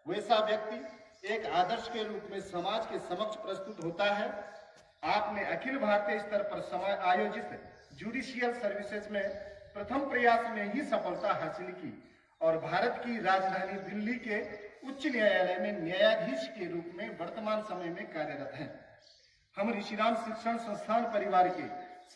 वैसा व्यक्ति एक आदर्श के रूप में समाज के समक्ष प्रस्तुत होता है। आपने अखिल भारतीय स्तर पर आयोजित जुडिशियल सर्विसेज में प्रथम प्रयास में ही सफलता हासिल की और भारत की राजधानी दिल्ली के उच्च न्यायालय में न्यायाधीश के रूप में वर्तमान समय में कार्यरत हैं। हम ऋषिराम शिक्षण संस्थान परिवार के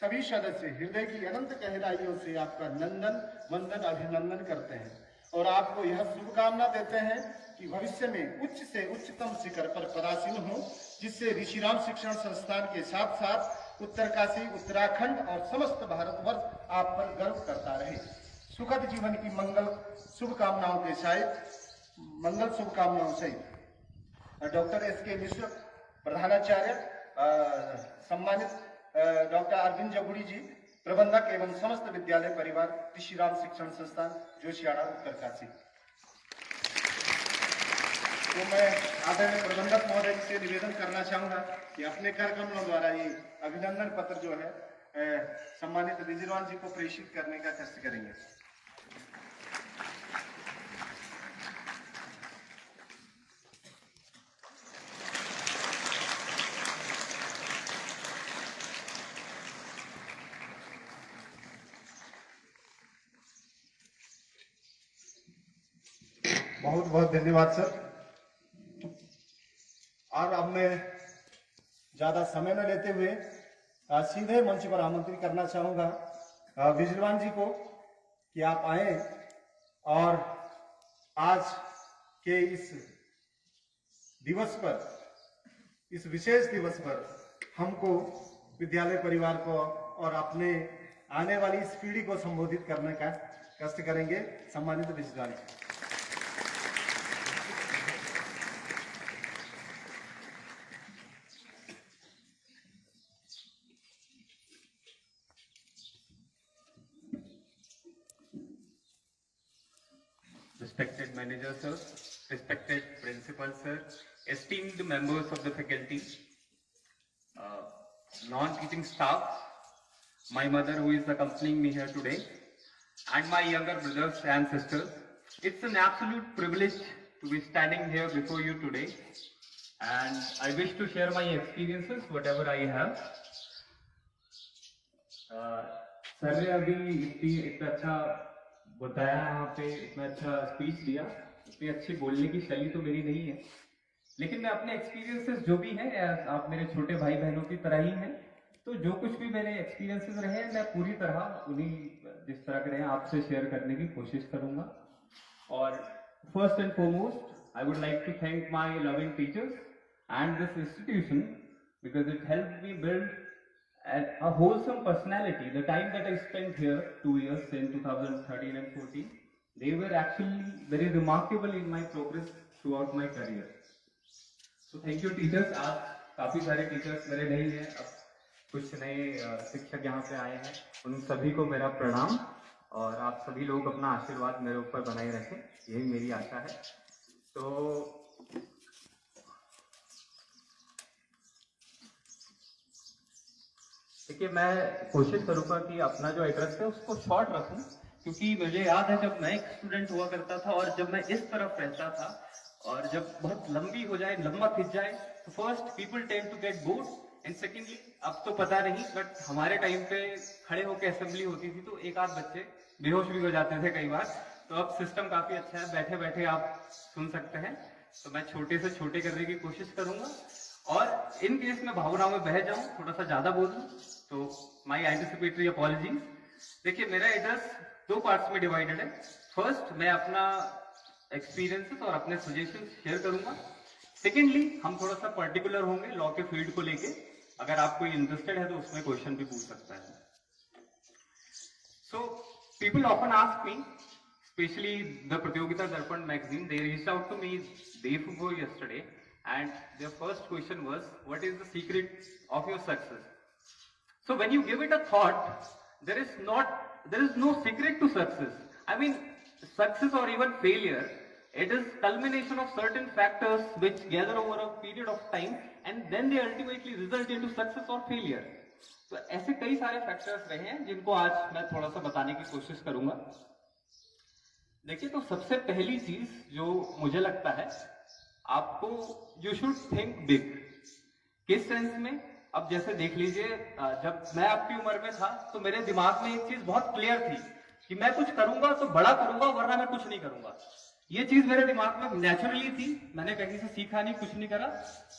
सभी सदस्य हृदय की अनंत गहराइयों से आपका नंदन वंदन अभिनंदन करते हैं और आपको यह शुभकामना देते हैं कि भविष्य में उच्च से उच्चतम शिखर पर पदासीन हो, जिससे ऋषिराम शिक्षण संस्थान के साथ साथ उत्तरकाशी, उत्तराखंड और समस्त भारतवर्ष आप पर गर्व करता रहे। सुखद जीवन की मंगल शुभकामनाओं सहित डॉक्टर एस.के. मिश्र प्रधानाचार्य, सम्मानित डॉक्टर अरविंद जगुड़ी जी, प्रबंधक एवं समस्त विद्यालय परिवार ऋषिराम शिक्षण संस्थान जोशियाड़ा उत्तरकाशी। तो मैं आदरणीय प्रबंधक महोदय से निवेदन करना चाहूंगा कि अपने कार्यक्रमों द्वारा ये अभिनंदन पत्र जो है सम्मानित ऋषिराम जी को प्रेषित करने का कष्ट करेंगे। बहुत बहुत धन्यवाद सर। और अब मैं ज्यादा समय न लेते हुए सीधे मंच पर आमंत्रित करना चाहूंगा विजयवान जी को कि आप आए और आज के इस दिवस पर, इस विशेष दिवस पर हमको, विद्यालय परिवार को और अपने आने वाली इस पीढ़ी को संबोधित करने का कष्ट करेंगे। सम्मानित विजयवान जी। Respected manager sir, respected principal sir, esteemed members of the faculty, non-teaching staff, my mother who is accompanying me here today, and my younger brothers and sisters. It's an absolute privilege to be standing here before you today, and I wish to share my experiences, whatever I have. Sir ने अभी इतना अच्छा बताया, यहाँ पे इतना अच्छा speech दिया, इतनी अच्छी बोलने की शैली तो मेरी नहीं है, लेकिन मैं अपने एक्सपीरियंसेस जो भी हैं, आप मेरे छोटे भाई बहनों की तरह ही हैं, तो जो कुछ भी मेरे एक्सपीरियंसेस रहे हैं मैं पूरी तरह उन्हीं जिस तरह के रहे हैं आपसे शेयर करने की कोशिश करूंगा। और first and foremost I would like to thank my loving teachers and this institution because it helped me build a wholesome personality. The time that I spent here, 2 years in 2013 and 14, they were actually very remarkable in my progress throughout my career. So thank you teachers. आज काफी सारे teachers मेरे नहीं हैं, अब कुछ नए शिक्षक यहाँ पे आए हैं, उन सभी को मेरा प्रणाम और आप सभी लोग अपना आशीर्वाद मेरे ऊपर बनाए रखें, यही मेरी आशा है। तो देखिए, मैं कोशिश करूंगा कि अपना जो एड्रेस है उसको शॉर्ट रखूं, क्योंकि मुझे याद है जब मैं एक स्टूडेंट हुआ करता था और जब मैं इस तरफ रहता था और जब बहुत लंबी हो जाए, लंबा खिंच जाए, तो first people tend to get bored and secondly, अब तो पता नहीं, बट हमारे टाइम पे खड़े होकर असेंबली होती थी तो एक आध बच्चे बेहोश भी हो जाते थे कई बार। तो अब सिस्टम काफी अच्छा है, बैठे बैठे आप सुन सकते हैं। तो मैं छोटे से छोटे करने की कोशिश करूंगा और इन केस में भावनाओं में बह जाऊं, थोड़ा सा ज्यादा बोल दूं, तो माई एंटिसिपेटरी अपॉलजीज। देखिए, मेरा एड्रेस 2 पार्ट्स में डिवाइडेड है। फर्स्ट, मैं अपना एक्सपीरियंसेस और अपने सजेशंस शेयर करूंगा। सेकेंडली, हम थोड़ा सा पर्टिकुलर होंगे लॉ के फील्ड को लेके, अगर आप कोई इंटरेस्टेड है तो उसमें क्वेश्चन भी पूछ सकता है। So people often ask me, specially the Pratiyogita Darpan magazine, they reached out to me day before yesterday and their first question was, what is the secret of your success? So when you give it a thought, there is no secret to success. I mean, success or even failure, it is culmination of certain factors which gather over a period of time and then they ultimately result into success or failure. तो ऐसे कई सारे factors रहे हैं जिनको आज मैं थोड़ा सा बताने की कोशिश करूंगा। देखिए, तो सबसे पहली चीज जो मुझे लगता है आपको यू शुड थिंक बिग। किस सेंस में? अब जैसे देख लीजिए, जब मैं आपकी उम्र में था तो मेरे दिमाग में एक चीज बहुत क्लियर थी कि मैं कुछ करूंगा तो बड़ा करूंगा, वरना मैं कुछ नहीं करूंगा। ये चीज मेरे दिमाग में नेचुरली थी, मैंने कहीं से सीखा नहीं, कुछ नहीं करा,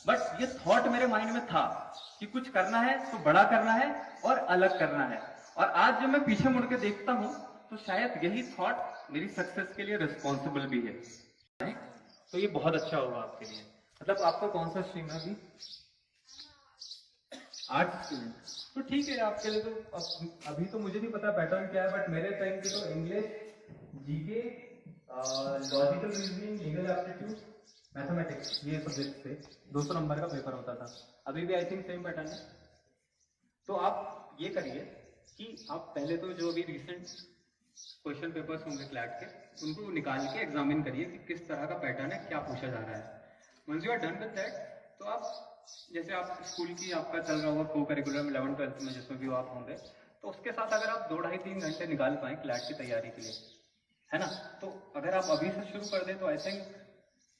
बट ये थॉट मेरे माइंड में था कि कुछ करना है तो बड़ा करना है और अलग करना है। और आज जब मैं पीछे मुड़ के देखता हूं तो शायद यही थॉट मेरी सक्सेस के लिए रिस्पॉन्सिबल भी है। तो ये बहुत अच्छा होगा आपके लिए। मतलब आपका कौन सा स्ट्रीम है अभी? Art student. तो ठीक है आपके लिए। तो अभी तो मुझे नहीं पता पैटर्न क्या है, बट मेरे टाइम पे तो English, GK, logical reasoning, legal aptitude, mathematics, ये सब्जेक्ट थे। 200 नंबर का पेपर होता था। अभी भी आई थिंक सेम पैटर्न है। तो आप ये करिए कि आप पहले तो जो अभी रिसेंट क्वेश्चन पेपर्स होंगे क्लैट के, उनको निकाल के एग्जामिन करिए कि किस तरह का पैटर्न है, क्या पूछा जा रहा है। Once you are done with that, तो आप जैसे आप स्कूल की आपका चल रहा होगा को करिकुलम 11th-12th में जिसमें भी आप होंगे, तो उसके साथ अगर आप 2-2.5-3 घंटे निकाल पाए क्लैट की तैयारी के लिए, है ना, तो अगर आप अभी से शुरू कर दें तो आई थिंक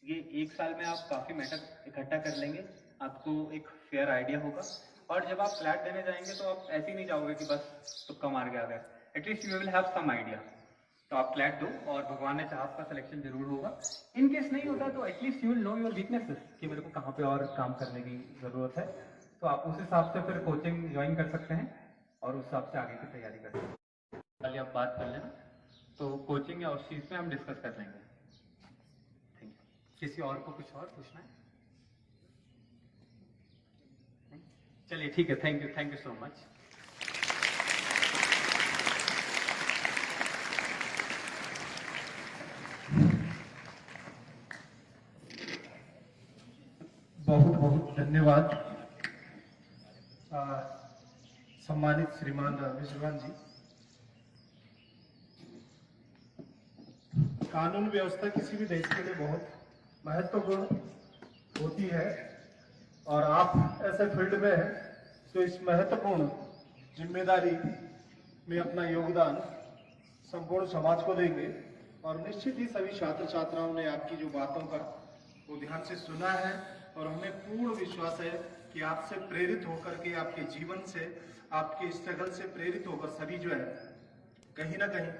ये 1 साल में आप काफी मैटर इकट्ठा कर लेंगे, आपको एक फेयर आइडिया होगा। और जब आप क्लैट देने जाएंगे तो आप ऐसे ही नहीं जाओगे कि बस तुक्का मार के आ गए, at least you will have some idea. तो आप क्लैट दो और भगवान ने चाहा आपका सिलेक्शन जरूर होगा। इन केस नहीं होता तो at least you will know your weaknesses कि मेरे को कहाँ पे और काम करने की जरूरत है। तो आप उस हिसाब से फिर कोचिंग ज्वाइन कर सकते हैं और उस हिसाब से आगे की तैयारी कर सकते हैं। पहले आप बात कर लेना, तो कोचिंग या उस चीज़ में हम डिस्कस कर लेंगे। Thank you. किसी और को कुछ और पूछना है? चलिए ठीक है, थैंक यू सो मच। बहुत बहुत धन्यवाद सम्मानित श्रीमान विजवान जी। कानून व्यवस्था किसी भी देश के लिए बहुत महत्वपूर्ण होती है और आप ऐसे फील्ड में हैं तो इस महत्वपूर्ण जिम्मेदारी में अपना योगदान संपूर्ण समाज को देंगे। और निश्चित ही सभी छात्र छात्राओं ने आपकी जो बातों का वो ध्यान से सुना है और हमें पूर्ण विश्वास है कि आपसे प्रेरित होकर के, आपके जीवन से, आपके स्ट्रगल से प्रेरित होकर सभी जो है कहीं ना कहीं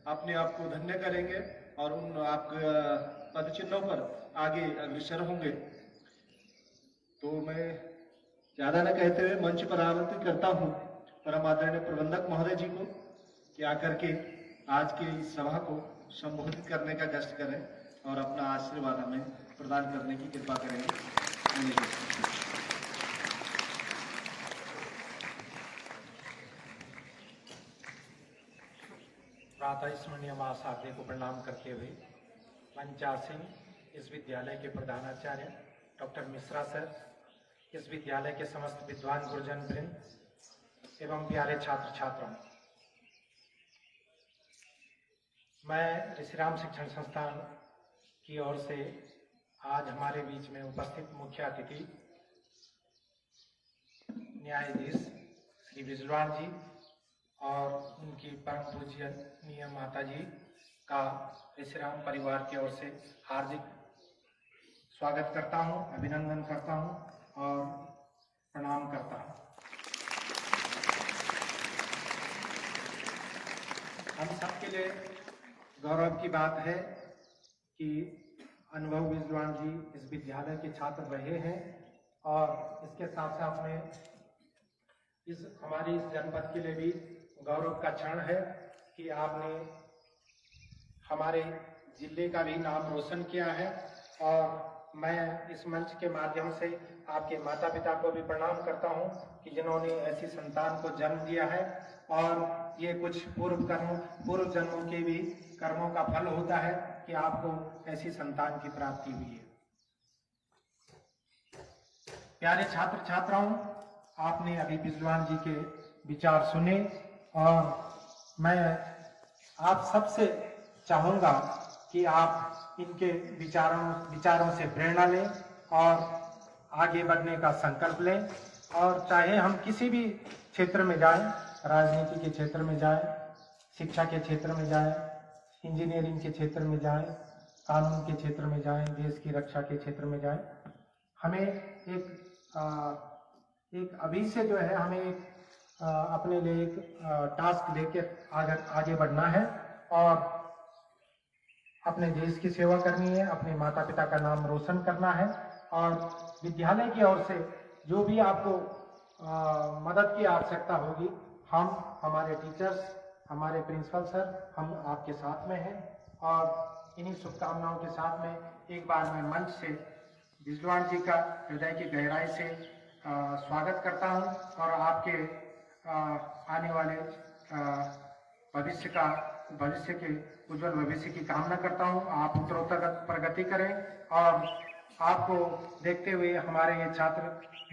अपने आप को धन्य करेंगे और उन आप पद चिन्हों पर आगे अग्रसर होंगे। तो मैं ज्यादा न कहते हुए मंच पर आमंत्रित करता हूँ परम आदरणीय प्रबंधक महोदय जी को कि आकर के आज के इस सभा को संबोधित करने का कष्ट करें और अपना आशीर्वाद हमें प्रदान करने की कृपा करेंगे। प्रातः स्मरणीय महासाध्य को प्रणाम करते हुए मंचासीन इस विद्यालय के प्रधानाचार्य डॉक्टर मिश्रा सर, इस विद्यालय के समस्त विद्वान गुरुजन वृंद एवं प्यारे छात्र छात्राओं, मैं ऋषिराम शिक्षण संस्थान की ओर से आज हमारे बीच में उपस्थित मुख्य अतिथि न्यायाधीश श्री विजवान जी और उनकी परम पूज्यनीय माता जी का ऋषिराम परिवार की ओर से हार्दिक स्वागत करता हूं, अभिनंदन करता हूं और प्रणाम करता हूं। हम सबके लिए गौरव की बात है कि अनुभव विजवान जी इस विद्यालय के छात्र रहे हैं और इसके साथ साथ में हमारी इस जनपद के लिए भी गौरव का क्षण है कि आपने हमारे जिले का भी नाम रोशन किया है। और मैं इस मंच के माध्यम से आपके माता पिता को भी प्रणाम करता हूं कि जिन्होंने ऐसी संतान को जन्म दिया है और ये कुछ पूर्व जन्मों के भी कर्मों का फल होता है कि आपको ऐसी संतान की प्राप्ति हुई है। प्यारे छात्र छात्राओं, आपने अभी विजवान जी के विचार सुने और मैं आप सबसे चाहूंगा कि आप इनके विचारों से प्रेरणा लें और आगे बढ़ने का संकल्प लें। और चाहे हम किसी भी क्षेत्र में जाएं, राजनीति के क्षेत्र में जाएं, शिक्षा के क्षेत्र में जाएं, इंजीनियरिंग के क्षेत्र में जाएं, कानून के क्षेत्र में जाएं, देश की रक्षा के क्षेत्र में जाएं। हमें एक अभी से जो है हमें अपने लिए एक टास्क लेके आगे बढ़ना है और अपने देश की सेवा करनी है, अपने माता पिता का नाम रोशन करना है। और विद्यालय की ओर से जो भी आपको मदद की आवश्यकता होगी, हमारे टीचर्स, हमारे प्रिंसिपल सर, हम आपके साथ में हैं। और इन्हीं शुभकामनाओं के साथ में एक बार मैं मंच से बिजलान जी का हृदय की गहराई से स्वागत करता हूं और आपके आने वाले भविष्य के उज्जवल भविष्य की कामना करता हूं। आप उत्तरोत्तर प्रगति करें और आपको देखते हुए हमारे ये छात्र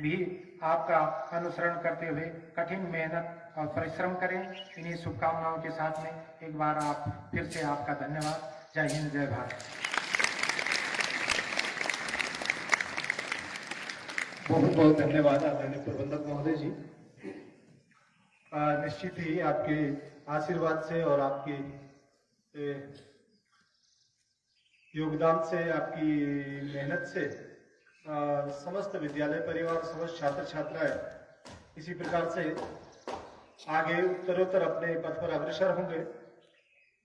भी आपका अनुसरण करते हुए कठिन मेहनत और परिश्रम करें। इन्हीं शुभकामनाओं के साथ में एक बार आप फिर से आपका धन्यवाद। जय हिंद, जय भारत। बहुत बहुत धन्यवाद आदरणीय प्रबंधक महोदय जी। निश्चित ही आपके आशीर्वाद से और आपके योगदान से, आपकी मेहनत से समस्त विद्यालय परिवार, समस्त छात्र छात्राएं इसी प्रकार से आगे उत्तरोत्तर अपने पथ पर अग्रसर होंगे।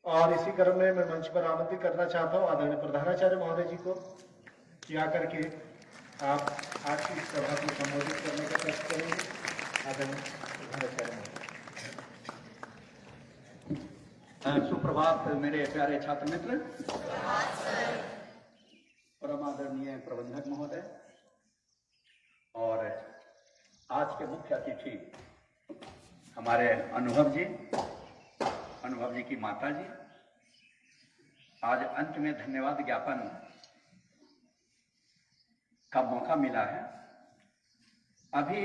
और इसी क्रम में मैं मंच पर आमंत्रित करना चाहता हूं आदरणीय प्रधानाचार्य महोदय जी को कि आकर के आप आज की सभा को संबोधित करने का प्रयास करेंगे। आदरणीय प्रधानाचार्य महोदय। सुप्रभात मेरे प्यारे छात्र मित्र, परम आदरणीय प्रबंधक महोदय और आज के मुख्य अतिथि हमारे अनुभव जी की माता जी। आज अंत में धन्यवाद ज्ञापन का मौका मिला है। अभी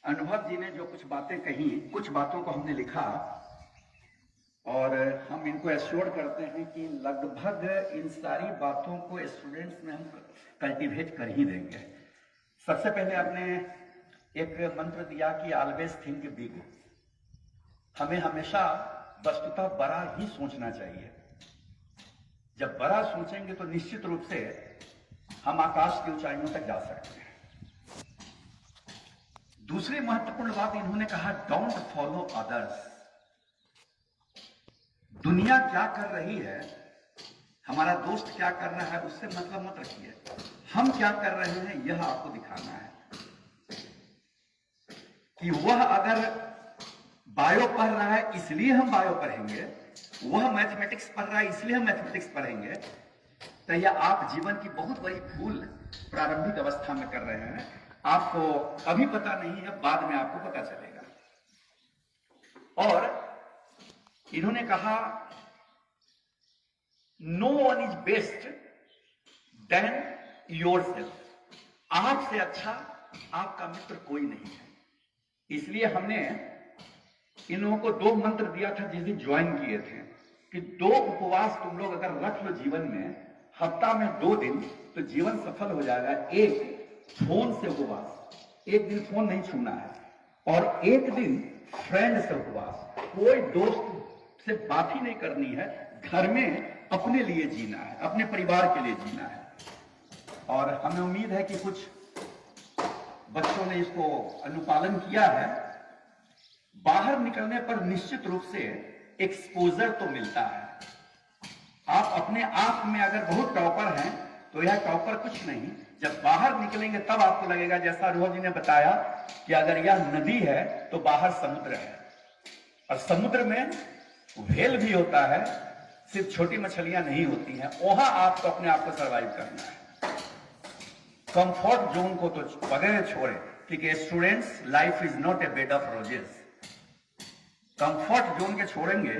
अनुभव जी ने जो कुछ बातें कही, कुछ बातों को हमने लिखा और हम इनको एश्योर करते हैं कि लगभग इन सारी बातों को स्टूडेंट्स में हम कल्टीवेट कर ही देंगे। सबसे पहले आपने एक मंत्र दिया कि ऑलवेज थिंक बिग। हमें हमेशा वस्तुतः बड़ा ही सोचना चाहिए। जब बड़ा सोचेंगे तो निश्चित रूप से हम आकाश की ऊंचाइयों तक जा सकते हैं। दूसरी महत्वपूर्ण बात इन्होंने कहा, डोंट फॉलो अदर्स। दुनिया क्या कर रही है, हमारा दोस्त क्या कर रहा है, उससे मतलब मत रखिए। हम क्या कर रहे हैं यह आपको दिखाना है कि वह अगर बायो पढ़ रहा है इसलिए हम बायो पढ़ेंगे, वह मैथमेटिक्स पढ़ रहा है इसलिए हम मैथमेटिक्स पढ़ेंगे, तो यह आप जीवन की बहुत बड़ी भूल प्रारंभिक अवस्था में कर रहे हैं। आपको अभी पता नहीं है, बाद में आपको पता चलेगा। और इन्होंने कहा, no one is best than yourself. आपसे अच्छा आपका मित्र कोई नहीं है। इसलिए हमने इन लोगों को 2 मंत्र दिया था जिस दिन ज्वाइन किए थे कि 2 उपवास तुम लोग अगर रख लो जीवन में, हफ्ता में 2 दिन, तो जीवन सफल हो जाएगा। एक फोन से उपवास, 1 दिन फोन नहीं छूना है, और 1 दिन फ्रेंड से उपवास। कोई दोस्त से बात ही नहीं करनी है, घर में अपने लिए जीना है, अपने परिवार के लिए जीना है। और हमें उम्मीद है कि कुछ बच्चों ने इसको अनुपालन किया है। बाहर निकलने पर निश्चित रूप से एक्सपोजर तो मिलता है। आप अपने आप में अगर बहुत टॉपर हैं तो यह टॉपर कुछ नहीं, जब बाहर निकलेंगे तब आपको लगेगा, जैसा अनुभव जी ने बताया कि अगर यह नदी है तो बाहर समुद्र है, और समुद्र में व्हेल भी होता है, सिर्फ छोटी मछलियां नहीं होती हैं। वहां आपको अपने आप को सर्वाइव करना है। कंफर्ट जोन को तो वगैरह छोड़े, क्योंकि students, life is not a bed of roses. Comfort zone के छोड़ेंगे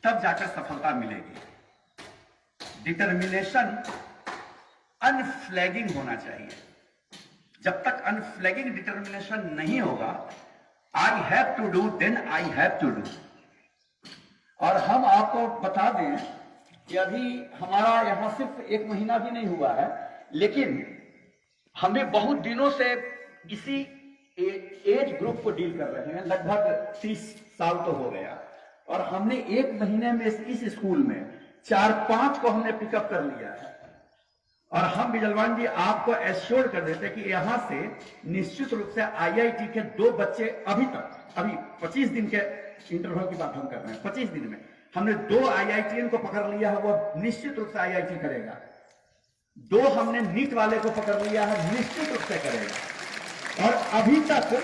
तब जाकर सफलता मिलेगी। डिटर्मिनेशन अनफ्लैगिंग होना चाहिए। जब तक अनफ्लैगिंग डिटर्मिनेशन नहीं होगा, I have to do, then I have to do. और हम आपको बता दें कि अभी हमारा यहां सिर्फ 1 महीना भी नहीं हुआ है, लेकिन हमें बहुत दिनों से इसी एज ग्रुप को डील कर रहे हैं। लगभग 30 साल तो हो गया, और हमने 1 महीने में इस स्कूल में 4-5 को हमने पिकअप कर लिया है। और हम बिजलवान जी आपको एश्योर कर देते हैं कि यहां से निश्चित रूप से आईआईटी के 2 बच्चे अभी 25 दिन के इंटरवल की बात हम कर रहे हैं। 25 दिन में हमने 2 आईआईटीएन को पकड़ लिया है, वो निश्चित रूप से आईआईटी करेगा। 2 हमने नीट वाले को पकड़ लिया है, निश्चित रूप से करेगा। और अभी तक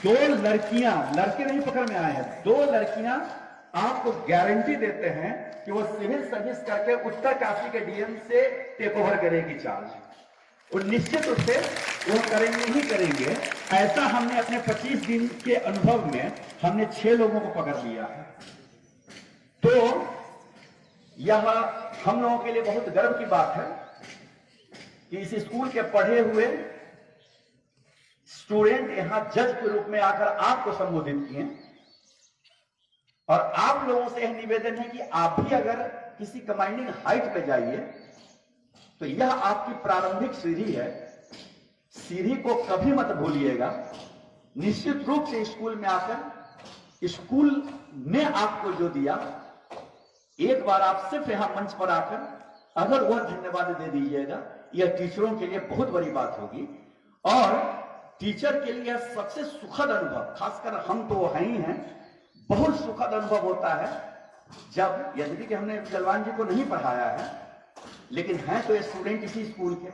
2 लड़कियां, लड़के नहीं पकड़ में आए हैं, 2 लड़कियां आपको गारंटी देते हैं कि वो सिविल सर्विस करके उत्तरकाशी के डीएम से टेक ओवर करेगी चार्ज। और निश्चित रूप से वो करेंगे ही करेंगे। ऐसा हमने अपने 25 दिन के अनुभव में हमने 6 लोगों को पकड़ लिया है। तो यह हम लोगों के लिए बहुत गर्व की बात है कि इस स्कूल के पढ़े हुए स्टूडेंट यहां जज के रूप में आकर आपको संबोधित किए। और आप लोगों से यह निवेदन है कि आप भी अगर किसी कमांडिंग हाइट पे जाइए तो यह आपकी प्रारंभिक सीढ़ी है। सीढ़ी को कभी मत भूलिएगा। निश्चित रूप से स्कूल में आकर स्कूल ने आपको जो दिया, एक बार आप सिर्फ यहां मंच पर आकर अगर वह धन्यवाद दे दीजिएगा, यह टीचरों के लिए बहुत बड़ी बात होगी। और टीचर के लिए सबसे सुखद अनुभव, खासकर हम तो हैं ही हैं, बहुत सुखद अनुभव होता है जब, यद्यपि कि हमने बिजलवान जी को नहीं पढ़ाया है, लेकिन हैं तो ये स्टूडेंट इसी स्कूल के,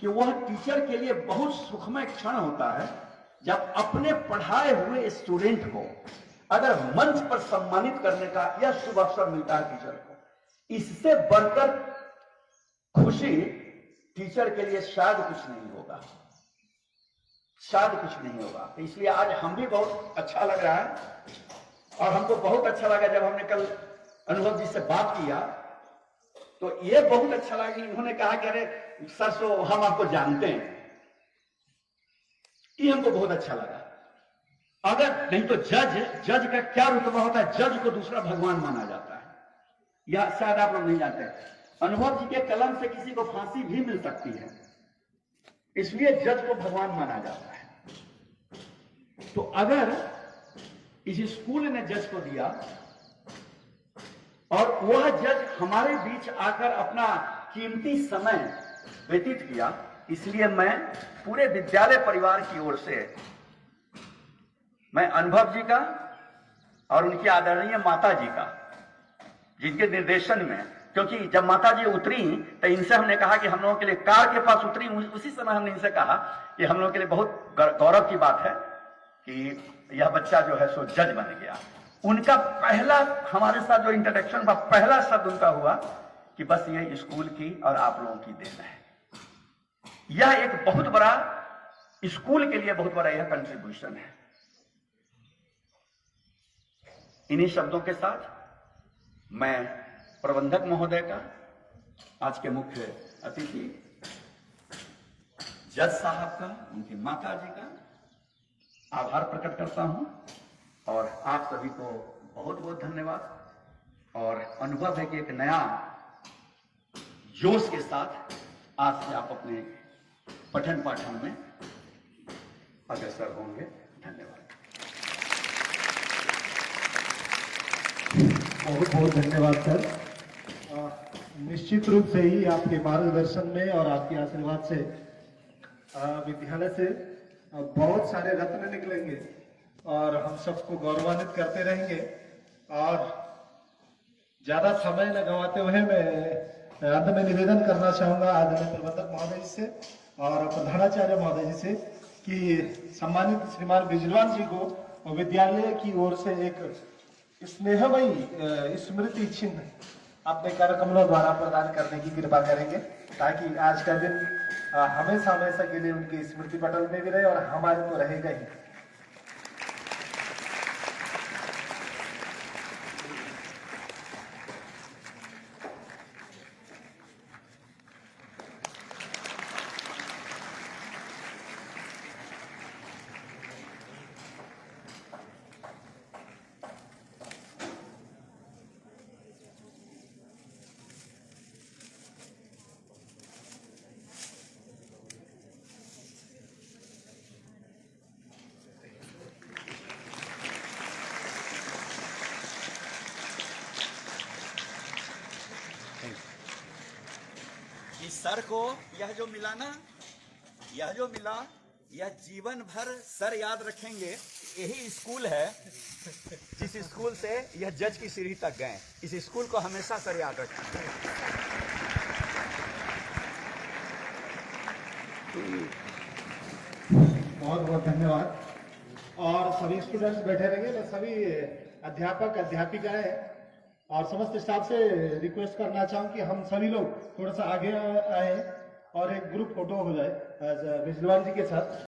कि वह टीचर के लिए बहुत सुखमय क्षण होता है जब अपने पढ़ाए हुए स्टूडेंट को अगर मंच पर सम्मानित करने का यह शुभ अवसर मिलता है टीचर को। इससे बढ़कर खुशी टीचर के लिए शायद कुछ नहीं होगा, शायद कुछ नहीं होगा। तो इसलिए आज हम भी बहुत अच्छा लग रहा है। और हमको बहुत अच्छा लगा जब हमने कल अनुभव जी से बात किया, तो ये बहुत अच्छा लगा कि इन्होंने कहा कि अरे सर सो हम आपको जानते हैं। ये हमको बहुत अच्छा लगा। अगर नहीं तो जज का क्या रुतबा होता है, जज को दूसरा भगवान माना जाता है। यह शायद आप लोग नहीं जानते। अनुभव जी के कलम से किसी को फांसी भी मिल सकती है, इसलिए जज को भगवान माना जाता है। तो अगर इस स्कूल ने जज को दिया और वह जज हमारे बीच आकर अपना कीमती समय व्यतीत किया, इसलिए मैं पूरे विद्यालय परिवार की ओर से मैं अनुभव जी का और उनकी आदरणीय माता जी का, जिनके निर्देशन में, क्योंकि जब माता जी उतरी तो इनसे हमने कहा कि हम लोगों के लिए कार के पास उतरी, उसी समय हमने इनसे कहा कि हम लोगों के लिए बहुत गौरव की बात है कि यह बच्चा जो है सो जज बन गया। उनका पहला हमारे साथ जो इंटरेक्शन था, पहला शब्द उनका हुआ कि बस ये स्कूल की और आप लोगों की देन है। यह एक बहुत बड़ा, स्कूल के लिए बहुत बड़ा यह कंट्रीब्यूशन है। इन्हीं शब्दों के साथ मैं प्रबंधक महोदय का, आज के मुख्य अतिथि जज साहब का, उनकी माता जी का आभार प्रकट करता हूं। और आप सभी को बहुत बहुत धन्यवाद। और अनुभव है कि एक नया जोश के साथ आज से आप अपने पठन पाठन में अग्रसर होंगे। धन्यवाद। बहुत बहुत धन्यवाद सर। निश्चित रूप से ही आपके मार्गदर्शन में और आपके आशीर्वाद से विद्यालय से बहुत सारे रत्न निकलेंगे और हम सबको गौरवान्वित करते रहेंगे। और ज्यादा समय न गंवाते हुए मैं अंत में निवेदन करना चाहूंगा आदरणीय प्रबंधक महोदय जी से और प्रधानाचार्य महोदय जी से कि सम्मानित श्रीमान बिजलवान जी को विद्यालय की ओर से एक स्नेहमयी स्मृति चिन्ह अपने कर कमलों द्वारा प्रदान करने की कृपा करेंगे, ताकि आज का दिन हमेशा हमेशा के लिए उनकी स्मृति पटल में भी रहे और हमारे तो रहेगा ही। कि सर को यह जो मिला ना, यह जो मिला, यह जीवन भर सर याद रखेंगे। यही स्कूल है जिस स्कूल से यह जज की सीढ़ी तक गए। इस स्कूल को हमेशा सर याद रखेंगे। बहुत बहुत धन्यवाद। और सभी स्टूडेंट्स बैठे रहेंगे। मैं सभी अध्यापक अध्यापिकाएं और समस्त स्टाफ से रिक्वेस्ट करना चाहूँ कि हम सभी लोग थोड़ा सा आगे आए और एक ग्रुप फोटो हो जाए विजयवान जी के साथ।